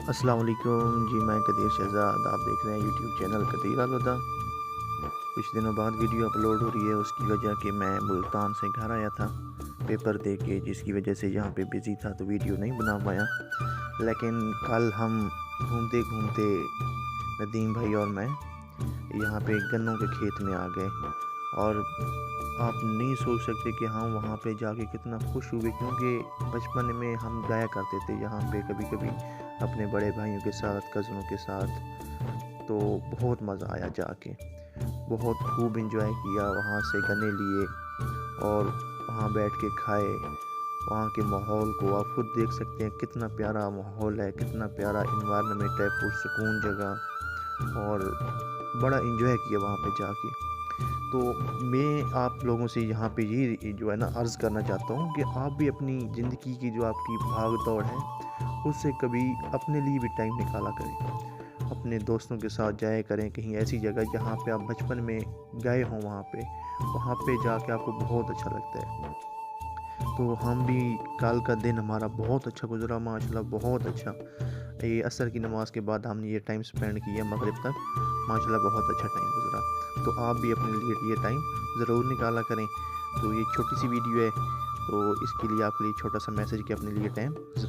السلام علیکم جی، میں قدیر شہزاد، آپ دیکھ رہے ہیں یوٹیوب چینل قدیر الہدیٰ۔ کچھ دنوں بعد ویڈیو اپلوڈ ہو رہی ہے، اس کی وجہ کہ میں ملتان سے گھر آیا تھا پیپر دے کے، جس کی وجہ سے یہاں پہ بزی تھا تو ویڈیو نہیں بنا پایا۔ لیکن کل ہم گھومتے گھومتے ندیم بھائی اور میں یہاں پہ گنوں کے کھیت میں آ گئے، اور آپ نہیں سوچ سکتے کہ ہم وہاں پہ جا کے کتنا خوش ہوئے، کیونکہ بچپن میں ہم جایا کرتے تھے یہاں پہ کبھی کبھی اپنے بڑے بھائیوں کے ساتھ، کزنوں کے ساتھ، تو بہت مزہ آیا جا کے، بہت خوب انجوائے کیا، وہاں سے گنے لیے اور وہاں بیٹھ کے کھائے۔ وہاں کے ماحول کو آپ خود دیکھ سکتے ہیں، کتنا پیارا ماحول ہے، کتنا پیارا انوائرنمنٹ ہے، پرسکون جگہ، اور بڑا انجوائے کیا وہاں پہ جا کے۔ تو میں آپ لوگوں سے یہاں پہ یہ جو ہے نا عرض کرنا چاہتا ہوں کہ آپ بھی اپنی زندگی کی جو آپ کی بھاگ دوڑ ہے اس سے کبھی اپنے لیے بھی ٹائم نکالا کریں، اپنے دوستوں کے ساتھ جایا کریں کہیں ایسی جگہ جہاں پہ آپ بچپن میں گئے ہوں، وہاں پہ جا کے آپ کو بہت اچھا لگتا ہے۔ تو ہم بھی کل کا دن ہمارا بہت اچھا گزرا، ماشاءاللہ بہت اچھا۔ یہ عصر کی نماز کے بعد ہم نے یہ ٹائم سپینڈ کیا مغرب تک، ماشاءاللہ بہت اچھا ٹائم گزرا۔ تو آپ بھی اپنے لیے یہ ٹائم ضرور نکالا کریں۔ تو یہ چھوٹی سی ویڈیو ہے، تو اس کے لیے آپ کے لیے چھوٹا سا میسج کہ اپنے لیے ٹائم ضرور